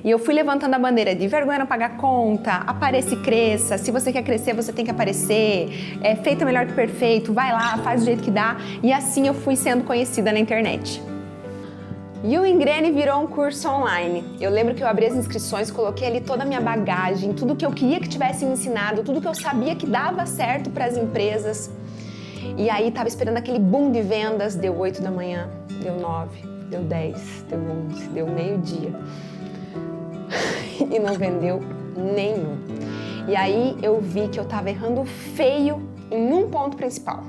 E eu fui levantando a bandeira de vergonha não pagar conta, apareça e cresça, se você quer crescer, você tem que aparecer, feito é melhor que perfeito, vai lá, faz do jeito que dá. E assim eu fui sendo conhecida na internet. E o Engrene virou um curso online. Eu lembro que eu abri as inscrições, coloquei ali toda a minha bagagem, tudo que eu queria que tivessem me ensinado, tudo que eu sabia que dava certo para as empresas. E aí tava esperando aquele boom de vendas, deu 8 da manhã, deu 9, deu 10, deu 11, deu meio-dia. E não vendeu nenhum. E aí eu vi que eu tava errando feio em um ponto principal.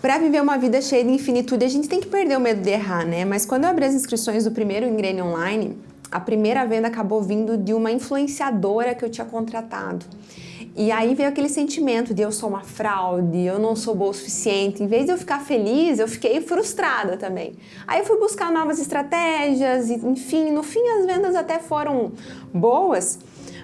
Para viver uma vida cheia de infinitude, a gente tem que perder o medo de errar, né? Mas quando eu abri as inscrições do primeiro Engrene Online, a primeira venda acabou vindo de uma influenciadora que eu tinha contratado. E aí veio aquele sentimento de eu sou uma fraude, eu não sou boa o suficiente. Em vez de eu ficar feliz, eu fiquei frustrada também. Aí eu fui buscar novas estratégias, e, enfim, no fim as vendas até foram boas,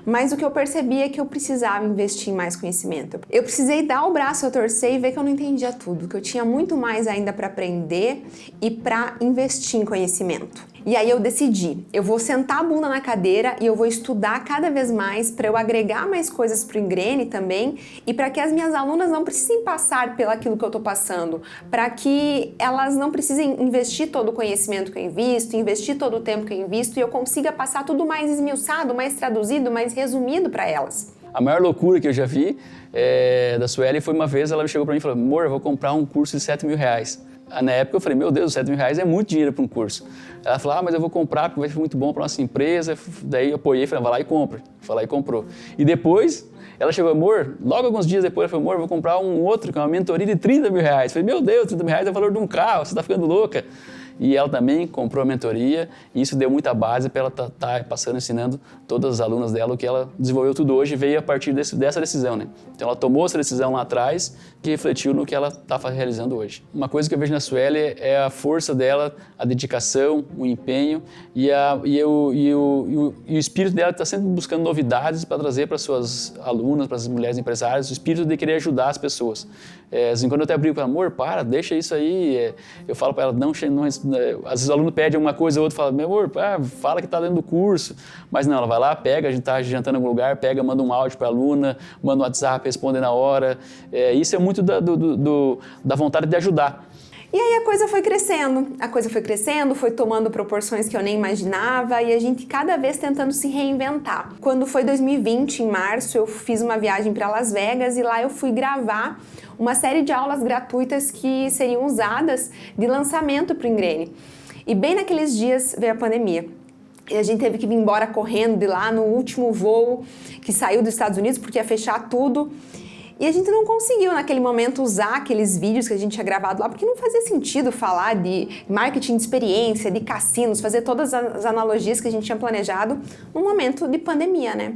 mas o que eu percebi é que eu precisava investir em mais conhecimento. Eu precisei dar o braço a torcer e ver que eu não entendia tudo, que eu tinha muito mais ainda para aprender e para investir em conhecimento. E aí eu decidi, eu vou sentar a bunda na cadeira e eu vou estudar cada vez mais para eu agregar mais coisas para o Engrene também e para que as minhas alunas não precisem passar pelaquilo que eu estou passando, para que elas não precisem investir todo o conhecimento que eu invisto, investir todo o tempo que eu invisto e eu consiga passar tudo mais esmiuçado, mais traduzido, mais resumido para elas. A maior loucura que eu já vi da Sueli foi uma vez, ela chegou para mim e falou: amor, eu vou comprar um curso de R$7.000. Na época eu falei: meu Deus, R$7.000 é muito dinheiro para um curso. Ela falou: mas eu vou comprar porque vai ser muito bom para nossa empresa. Daí eu apoiei e falei: vai lá e compra. Foi lá e comprou. E depois ela chegou: amor, logo alguns dias depois ela falou: amor, eu vou comprar um outro, que é uma mentoria de R$30.000. Eu falei: meu Deus, R$30.000 é o valor de um carro, você está ficando louca. E ela também comprou a mentoria e isso deu muita base para ela estar passando, ensinando todas as alunas dela o que ela desenvolveu tudo hoje e veio a partir dessa decisão, né? Então ela tomou essa decisão lá atrás que refletiu no que ela está realizando hoje. Uma coisa que eu vejo na Sueli é a força dela, a dedicação, o empenho e o espírito dela está sempre buscando novidades para trazer para suas alunas, para as mulheres empresárias, o espírito de querer ajudar as pessoas. Assim, quando eu até brigo com ela: amor, deixa isso aí. Eu falo para ela: não, às vezes o aluno pede alguma coisa, o outro fala: meu amor, fala que está dentro do curso. Mas não, ela vai lá, pega, a gente está jantando em algum lugar, pega, manda um áudio para a aluna, manda um WhatsApp, responde na hora. Isso é muito da vontade de ajudar. E aí a coisa foi crescendo, foi tomando proporções que eu nem imaginava e a gente cada vez tentando se reinventar. Quando foi 2020, em março, eu fiz uma viagem para Las Vegas e lá eu fui gravar uma série de aulas gratuitas que seriam usadas de lançamento para o Engrene. E bem naqueles dias veio a pandemia. E a gente teve que vir embora correndo de lá no último voo que saiu dos Estados Unidos porque ia fechar tudo. E a gente não conseguiu, naquele momento, usar aqueles vídeos que a gente tinha gravado lá, porque não fazia sentido falar de marketing de experiência, de cassinos, fazer todas as analogias que a gente tinha planejado num momento de pandemia, né?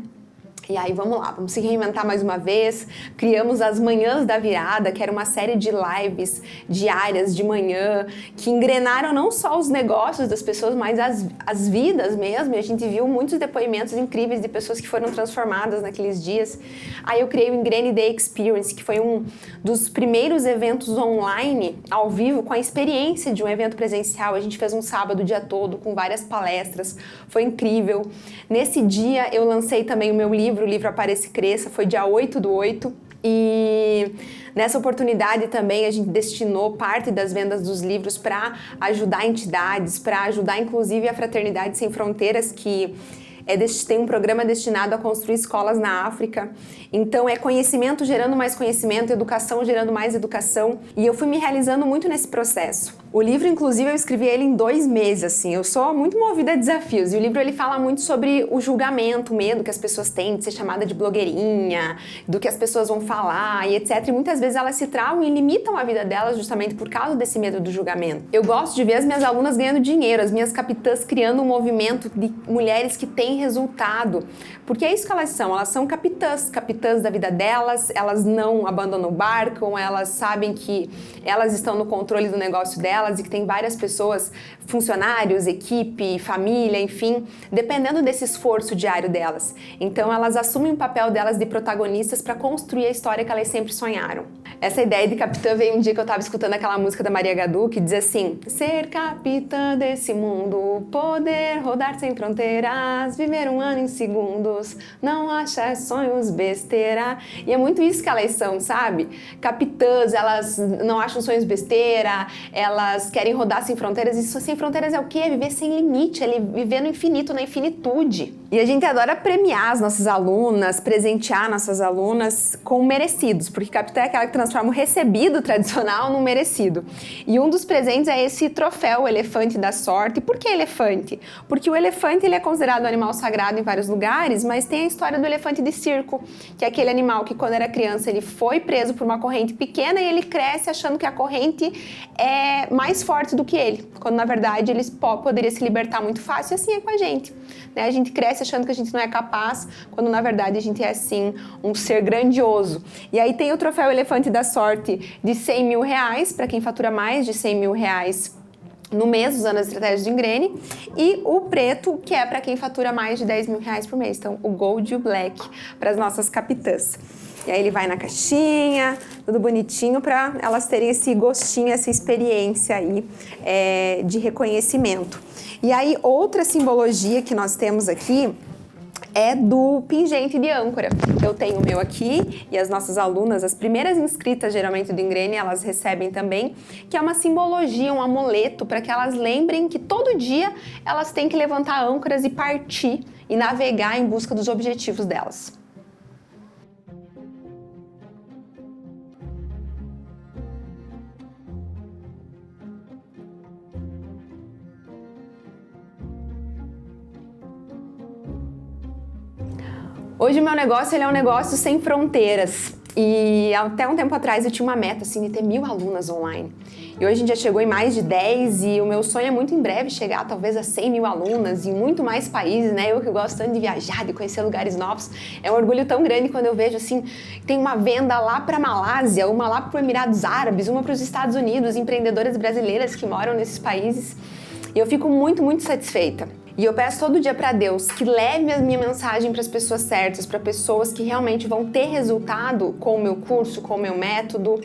E aí, vamos lá, vamos se reinventar mais uma vez. Criamos as Manhãs da Virada, que era uma série de lives diárias de manhã, que engrenaram não só os negócios das pessoas, mas as vidas mesmo. E a gente viu muitos depoimentos incríveis de pessoas que foram transformadas naqueles dias. Aí eu criei o Engrene Day Experience, que foi um dos primeiros eventos online, ao vivo, com a experiência de um evento presencial. A gente fez um sábado o dia todo, com várias palestras. Foi incrível. Nesse dia, eu lancei também o meu livro, o livro Apareça e Cresça, foi dia 8/8, e nessa oportunidade também a gente destinou parte das vendas dos livros para ajudar entidades, para ajudar inclusive a Fraternidade Sem Fronteiras, que tem um programa destinado a construir escolas na África. Então é conhecimento gerando mais conhecimento, educação gerando mais educação, e eu fui me realizando muito nesse processo. O livro, inclusive, eu escrevi ele em 2 meses, assim. Eu sou muito movida a desafios. E o livro, ele fala muito sobre o julgamento, o medo que as pessoas têm de ser chamada de blogueirinha, do que as pessoas vão falar e etc. E muitas vezes elas se travam e limitam a vida delas justamente por causa desse medo do julgamento. Eu gosto de ver as minhas alunas ganhando dinheiro, as minhas capitãs criando um movimento de mulheres que têm resultado. Porque é isso que elas são capitãs da vida delas, elas não abandonam o barco, elas sabem que elas estão no controle do negócio delas, delas e que tem várias pessoas, funcionários, equipe, família, enfim, dependendo desse esforço diário delas. Então elas assumem o papel delas de protagonistas para construir a história que elas sempre sonharam. Essa ideia de capitã veio um dia que eu estava escutando aquela música da Maria Gadu que diz assim: ser capitã desse mundo, poder rodar sem fronteiras, viver um ano em segundos, não achar sonhos besteira. E é muito isso que elas são, sabe? Capitãs, elas não acham sonhos besteira, elas querem rodar sem fronteiras. Isso sem fronteiras é o quê? É viver sem limite, é viver no infinito, na infinitude. E a gente adora premiar as nossas alunas, presentear nossas alunas com merecidos, porque capitã é aquela que transforma o recebido tradicional num merecido. E um dos presentes é esse troféu, o elefante da sorte. Por que elefante? Porque o elefante ele é considerado um animal sagrado em vários lugares, mas tem a história do elefante de circo, que é aquele animal que quando era criança ele foi preso por uma corrente pequena e ele cresce achando que a corrente é mais forte do que ele, quando na verdade ele poderia se libertar muito fácil. E assim é com a gente, né? A gente cresce achando que a gente não é capaz, quando na verdade a gente é sim um ser grandioso. E aí tem o troféu elefante da sorte de 100 mil reais, para quem fatura mais de 100 mil reais no mês, usando as estratégias de Ingrene, e o preto, que é para quem fatura mais de 10 mil reais por mês. Então, o Gold e o Black para as nossas capitãs. E aí ele vai na caixinha, tudo bonitinho, para elas terem esse gostinho, essa experiência aí de reconhecimento. E aí, outra simbologia que nós temos aqui é do pingente de âncora. Eu tenho o meu aqui e as nossas alunas, as primeiras inscritas geralmente do Ingrene, elas recebem também, que é uma simbologia, um amuleto, para que elas lembrem que todo dia elas têm que levantar âncoras e partir e navegar em busca dos objetivos delas. Hoje o meu negócio ele é um negócio sem fronteiras e até um tempo atrás eu tinha uma meta assim, de ter 1000 alunas online. E hoje a gente já chegou em mais de 10 e o meu sonho é muito em breve chegar talvez a 100 mil alunas em muito mais países, né? Eu que gosto tanto de viajar, de conhecer lugares novos, é um orgulho tão grande quando eu vejo assim, tem uma venda lá para Malásia, uma lá para os Emirados Árabes, uma para os Estados Unidos, empreendedoras brasileiras que moram nesses países. E eu fico muito, muito satisfeita. E eu peço todo dia para Deus que leve a minha mensagem para as pessoas certas, para pessoas que realmente vão ter resultado com o meu curso, com o meu método.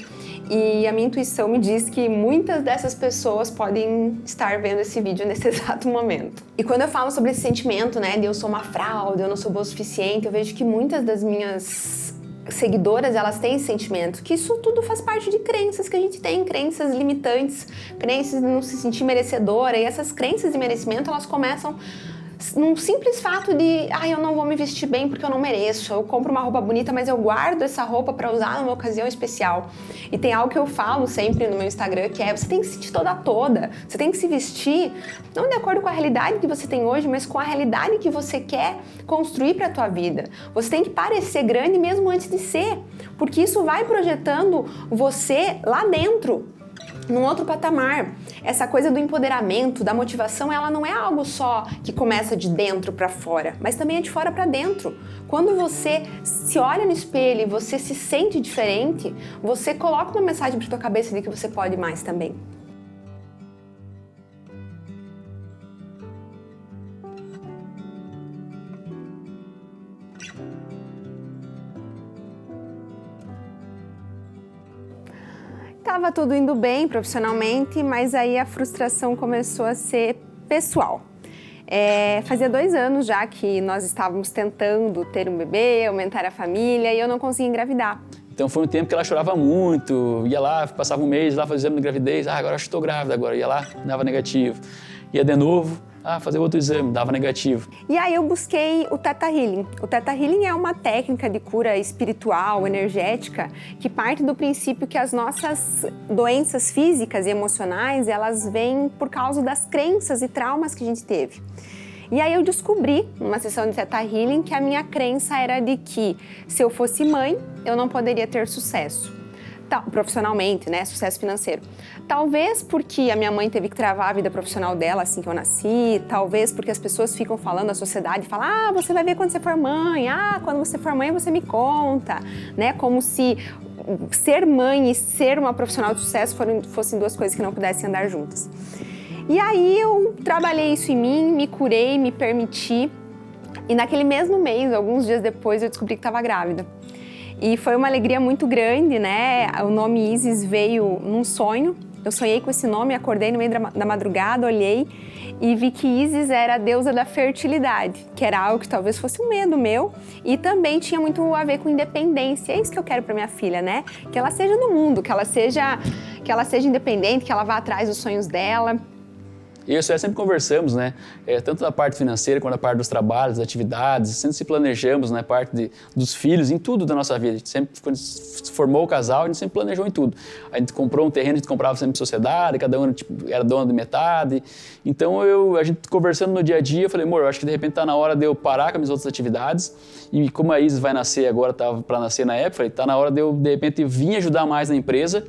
E a minha intuição me diz que muitas dessas pessoas podem estar vendo esse vídeo nesse exato momento. E quando eu falo sobre esse sentimento, né, de eu sou uma fraude, eu não sou boa o suficiente, eu vejo que muitas das minhas seguidoras, elas têm esse sentimento, que isso tudo faz parte de crenças que a gente tem, crenças limitantes, crenças de não se sentir merecedora, e essas crenças de merecimento, elas começam num simples fato de, eu não vou me vestir bem porque eu não mereço, eu compro uma roupa bonita, mas eu guardo essa roupa para usar numa ocasião especial. E tem algo que eu falo sempre no meu Instagram, que é, você tem que se sentir toda, você tem que se vestir, não de acordo com a realidade que você tem hoje, mas com a realidade que você quer construir para a tua vida. Você tem que parecer grande mesmo antes de ser, porque isso vai projetando você lá dentro, num outro patamar. Essa coisa do empoderamento, da motivação, ela não é algo só que começa de dentro para fora, mas também é de fora para dentro. Quando você se olha no espelho e você se sente diferente, você coloca uma mensagem para tua cabeça de que você pode mais também. Tava tudo indo bem profissionalmente, mas aí a frustração começou a ser pessoal. Fazia 2 anos já que nós estávamos tentando ter um bebê, aumentar a família, e eu não conseguia engravidar. Então foi um tempo que ela chorava muito, ia lá, passava um mês lá, fazia exame de gravidez, agora acho que estou grávida agora, ia lá, dava negativo. Ia de novo, fazer outro exame, dava negativo. E aí eu busquei o Theta Healing. O Theta Healing é uma técnica de cura espiritual, energética, que parte do princípio que as nossas doenças físicas e emocionais, elas vêm por causa das crenças e traumas que a gente teve. E aí eu descobri, numa sessão de Theta Healing, que a minha crença era de que se eu fosse mãe, eu não poderia ter sucesso. Profissionalmente, né? Sucesso financeiro. Talvez porque a minha mãe teve que travar a vida profissional dela assim que eu nasci, talvez porque as pessoas ficam falando, a sociedade fala, você vai ver quando você for mãe, quando você for mãe você me conta, né? Como se ser mãe e ser uma profissional de sucesso fossem duas coisas que não pudessem andar juntas. E aí eu trabalhei isso em mim, me curei, me permiti. E naquele mesmo mês, alguns dias depois, eu descobri que estava grávida. E foi uma alegria muito grande, né? O nome Isis veio num sonho. Eu sonhei com esse nome, acordei no meio da madrugada, olhei e vi que Isis era a deusa da fertilidade, que era algo que talvez fosse um medo meu e também tinha muito a ver com independência. É isso que eu quero para minha filha, né? Que ela seja no mundo, que ela seja independente, que ela vá atrás dos sonhos dela. E eu e a Sueli sempre conversamos, né? Tanto da parte financeira quanto da parte dos trabalhos, das atividades, sempre se planejamos, né? Parte dos filhos, em tudo da nossa vida. A gente sempre, quando se formou o casal, a gente sempre planejou em tudo. A gente comprou um terreno, a gente comprava sempre em sociedade, cada um era dono de metade. Então, a gente conversando no dia a dia, eu falei, amor, eu acho que de repente está na hora de eu parar com as minhas outras atividades. E como a Isis vai nascer agora, estava para nascer na época, falei, está na hora de eu, de repente, vir ajudar mais na empresa,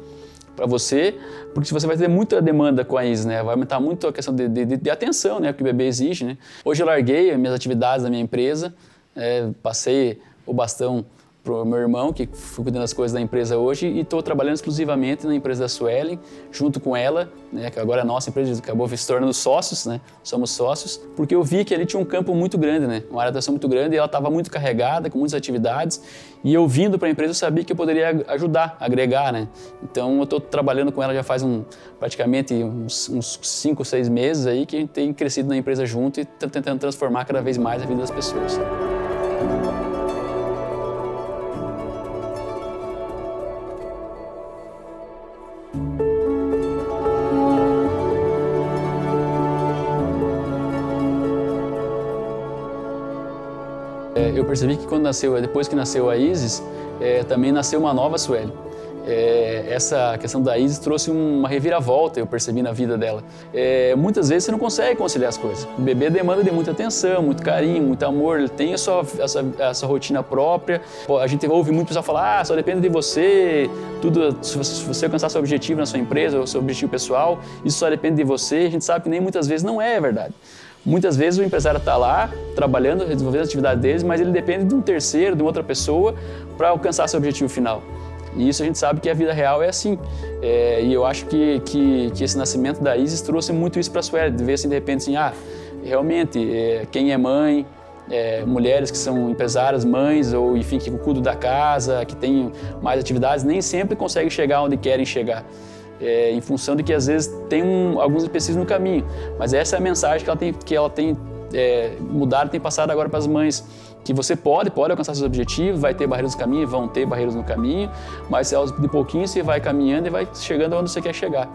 para você, porque você vai ter muita demanda com a Isis, né? Vai aumentar muito a questão de atenção, né? Que o bebê exige, né? Hoje eu larguei as minhas atividades da minha empresa, passei o bastão para o meu irmão, que foi cuidando das coisas da empresa hoje, e estou trabalhando exclusivamente na empresa da Sueli, junto com ela, né, que agora é a nossa empresa, acabou se tornando sócios, né, somos sócios, porque eu vi que ali tinha um campo muito grande, né, uma área de atuação muito grande, e ela estava muito carregada, com muitas atividades, e eu vindo para a empresa eu sabia que eu poderia ajudar, agregar, né, então eu estou trabalhando com ela já faz praticamente uns 5, 6 meses aí, que a gente tem crescido na empresa junto e tentando transformar cada vez mais a vida das pessoas. Eu percebi que depois que nasceu a Isis, também nasceu uma nova Sueli. Essa questão da Isis trouxe uma reviravolta, eu percebi na vida dela. Muitas vezes você não consegue conciliar as coisas. O bebê demanda de muita atenção, muito carinho, muito amor, ele tem a sua rotina própria. A gente ouve muito pessoal falar, só depende de você, tudo, se você alcançar seu objetivo na sua empresa, ou seu objetivo pessoal, isso só depende de você. A gente sabe que nem muitas vezes não é verdade. Muitas vezes o empresário está lá, trabalhando, desenvolvendo a atividade deles, mas ele depende de um terceiro, de outra pessoa, para alcançar seu objetivo final. E isso a gente sabe que a vida real é assim. E eu acho que esse nascimento da Isis trouxe muito isso para a Sueli, de ver assim, de repente, assim, realmente, quem é mãe, mulheres que são empresárias, mães, ou enfim, que cuidam da casa, que têm mais atividades, nem sempre conseguem chegar onde querem chegar. Em função de que às vezes tem alguns empecilhos no caminho, mas essa é a mensagem que ela tem mudado, tem passado agora para as mães, que você pode alcançar seus objetivos, vai ter barreiras no caminho, vão ter barreiras no caminho, mas de pouquinho você vai caminhando e vai chegando onde você quer chegar.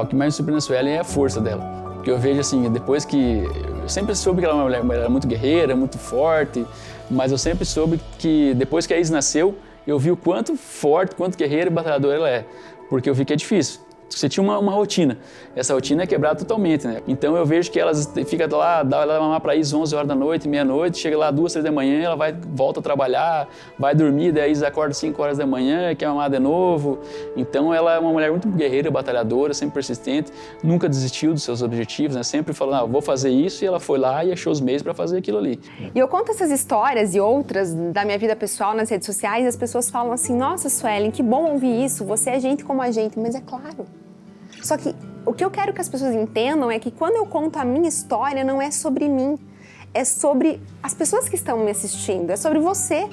O que mais me surpreende na Sueli é a força dela, porque eu vejo assim, depois que eu sempre soube que ela é uma mulher muito guerreira, muito forte, mas eu sempre soube que depois que a Isis nasceu, eu vi o quanto forte, quanto guerreira e batalhadora ela é. Porque eu vi que é difícil. Você tinha uma rotina. Essa rotina é quebrada totalmente, né? Então eu vejo que elas ficam lá, ela mamar para Isis 11 horas da noite, meia-noite, chega lá 2, 3 da manhã, ela volta a trabalhar, vai dormir, daí a Isis acorda 5 horas da manhã, quer mamar de novo. Então ela é uma mulher muito guerreira, batalhadora, sempre persistente, nunca desistiu dos seus objetivos, né? Sempre falou, vou fazer isso, e ela foi lá e achou os meios para fazer aquilo ali. E eu conto essas histórias e outras da minha vida pessoal nas redes sociais, e as pessoas falam assim, nossa, Sueli, que bom ouvir isso, você é gente como a gente, mas é claro. Só que o que eu quero que as pessoas entendam é que quando eu conto a minha história, não é sobre mim, é sobre as pessoas que estão me assistindo, é sobre você,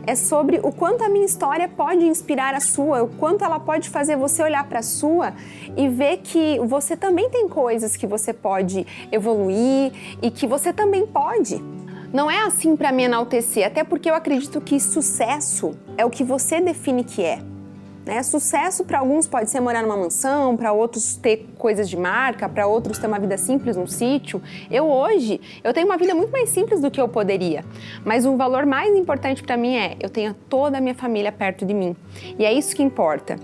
é sobre o quanto a minha história pode inspirar a sua, o quanto ela pode fazer você olhar para a sua e ver que você também tem coisas que você pode evoluir e que você também pode. Não é assim para me enaltecer, até porque eu acredito que sucesso é o que você define que é. Sucesso para alguns pode ser morar numa mansão, para outros ter coisas de marca, para outros ter uma vida simples num sítio. Hoje tenho uma vida muito mais simples do que eu poderia, mas o valor mais importante para mim eu tenho toda a minha família perto de mim, e é isso que importa.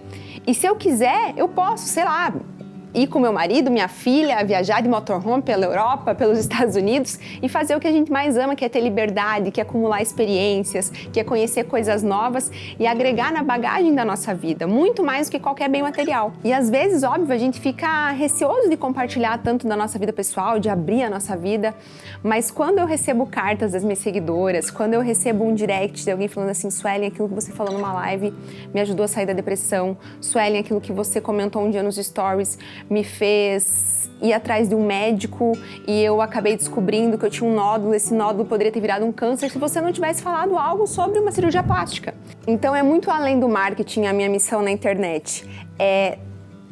E se eu quiser, eu posso, sei lá, ir com meu marido, minha filha, viajar de motorhome pela Europa, pelos Estados Unidos e fazer o que a gente mais ama, que é ter liberdade, que é acumular experiências, que é conhecer coisas novas e agregar na bagagem da nossa vida, muito mais do que qualquer bem material. E às vezes, óbvio, a gente fica receoso de compartilhar tanto da nossa vida pessoal, de abrir a nossa vida, mas quando eu recebo cartas das minhas seguidoras, quando eu recebo um direct de alguém falando assim, Suelen, aquilo que você falou numa live me ajudou a sair da depressão, Suelen, aquilo que você comentou um dia nos stories me fez ir atrás de um médico e eu acabei descobrindo que eu tinha um nódulo, esse nódulo poderia ter virado um câncer se você não tivesse falado algo sobre uma cirurgia plástica. Então é muito além do marketing a minha missão na internet, é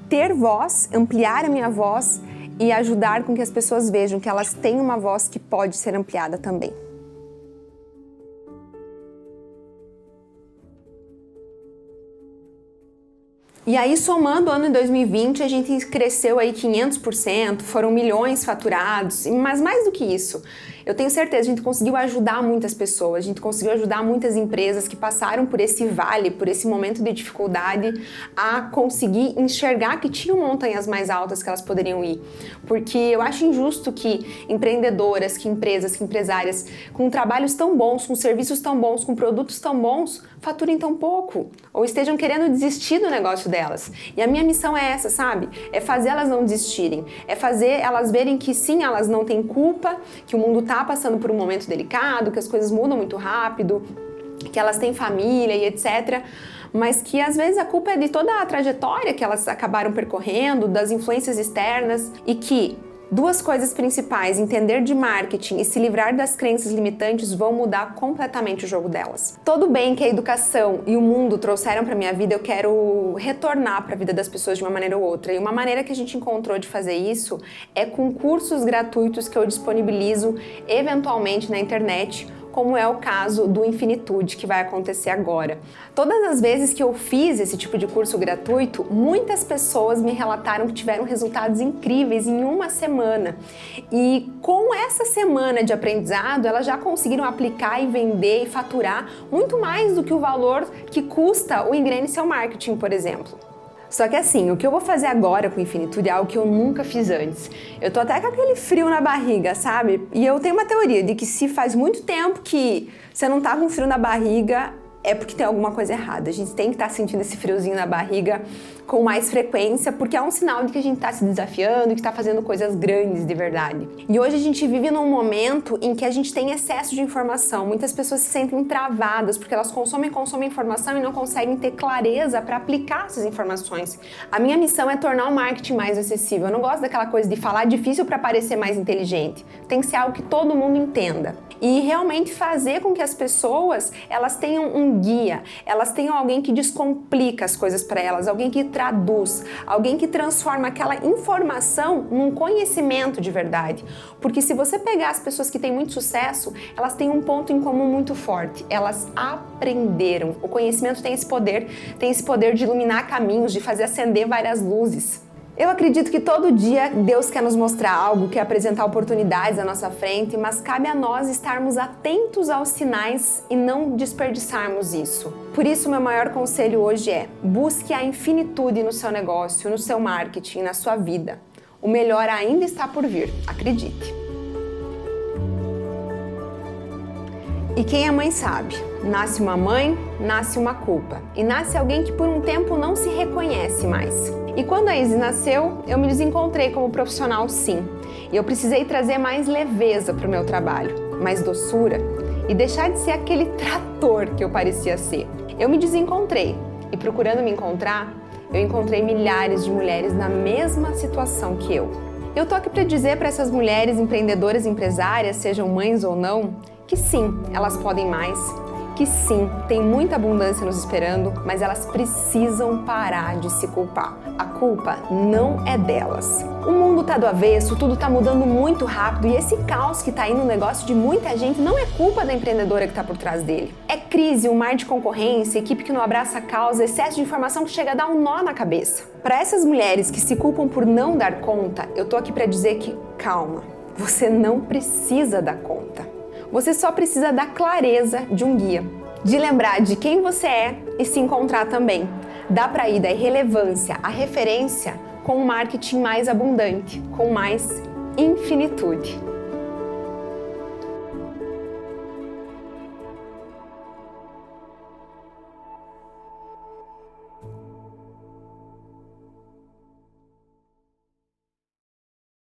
ter voz, ampliar a minha voz e ajudar com que as pessoas vejam que elas têm uma voz que pode ser ampliada também. E aí, somando o ano de 2020, a gente cresceu aí 500%, foram milhões faturados, mas mais do que isso, eu tenho certeza, a gente conseguiu ajudar muitas pessoas, a gente conseguiu ajudar muitas empresas que passaram por esse vale, por esse momento de dificuldade, a conseguir enxergar que tinham montanhas mais altas que elas poderiam ir. Porque eu acho injusto que empreendedoras, que empresas, que empresárias, com trabalhos tão bons, com serviços tão bons, com produtos tão bons, faturem tão pouco, ou estejam querendo desistir do negócio delas. E a minha missão é essa, sabe? É fazer elas não desistirem, é fazer elas verem que sim, elas não têm culpa, que o mundo está passando por um momento delicado, que as coisas mudam muito rápido, que elas têm família e etc., mas que às vezes a culpa é de toda a trajetória que elas acabaram percorrendo, das influências externas, e que duas coisas principais, entender de marketing e se livrar das crenças limitantes, vão mudar completamente o jogo delas. Todo bem que a educação e o mundo trouxeram para minha vida, eu quero retornar para a vida das pessoas de uma maneira ou outra. E uma maneira que a gente encontrou de fazer isso é com cursos gratuitos que eu disponibilizo eventualmente na internet, como é o caso do Infinitude, que vai acontecer agora. Todas as vezes que eu fiz esse tipo de curso gratuito, muitas pessoas me relataram que tiveram resultados incríveis em uma semana. E com essa semana de aprendizado, elas já conseguiram aplicar e vender e faturar muito mais do que o valor que custa o Engrene Seu Marketing, por exemplo. Só que assim, o que eu vou fazer agora com o Infinitude é algo que eu nunca fiz antes. Eu tô até com aquele frio na barriga, sabe? E eu tenho uma teoria de que se faz muito tempo que você não tá com frio na barriga, é porque tem alguma coisa errada. A gente tem que estar sentindo esse friozinho na barriga com mais frequência, porque é um sinal de que a gente está se desafiando, que está fazendo coisas grandes de verdade. E hoje a gente vive num momento em que a gente tem excesso de informação. Muitas pessoas se sentem travadas porque elas consomem informação e não conseguem ter clareza para aplicar essas informações. A minha missão é tornar o marketing mais acessível. Eu não gosto daquela coisa de falar difícil para parecer mais inteligente. Tem que ser algo que todo mundo entenda. E realmente fazer com que as pessoas, elas tenham um guia, elas tenham alguém que descomplica as coisas para elas, alguém que traduz, alguém que transforma aquela informação num conhecimento de verdade. Porque se você pegar as pessoas que têm muito sucesso, elas têm um ponto em comum muito forte, elas aprenderam. O conhecimento tem esse poder de iluminar caminhos, de fazer acender várias luzes. Eu acredito que todo dia Deus quer nos mostrar algo, quer apresentar oportunidades à nossa frente, mas cabe a nós estarmos atentos aos sinais e não desperdiçarmos isso. Por isso, meu maior conselho hoje é: busque a infinitude no seu negócio, no seu marketing, na sua vida. O melhor ainda está por vir, acredite. E quem é mãe sabe, nasce uma mãe, nasce uma culpa. E nasce alguém que por um tempo não se reconhece mais. E quando a Izzy nasceu, eu me desencontrei como profissional sim. E eu precisei trazer mais leveza para o meu trabalho, mais doçura e deixar de ser aquele trator que eu parecia ser. Eu me desencontrei e procurando me encontrar, eu encontrei milhares de mulheres na mesma situação que eu. Eu tô aqui para dizer para essas mulheres empreendedoras e empresárias, sejam mães ou não, que sim, elas podem mais, que sim, tem muita abundância nos esperando, mas elas precisam parar de se culpar. A culpa não é delas. O mundo tá do avesso, tudo tá mudando muito rápido e esse caos que tá aí no negócio de muita gente não é culpa da empreendedora que tá por trás dele. É crise, um mar de concorrência, equipe que não abraça a causa, excesso de informação que chega a dar um nó na cabeça. Para essas mulheres que se culpam por não dar conta, eu tô aqui para dizer que calma, você não precisa dar conta. Você só precisa da clareza de um guia, de lembrar de quem você é e se encontrar também. Dá para ir da irrelevância à referência com um marketing mais abundante, com mais infinitude.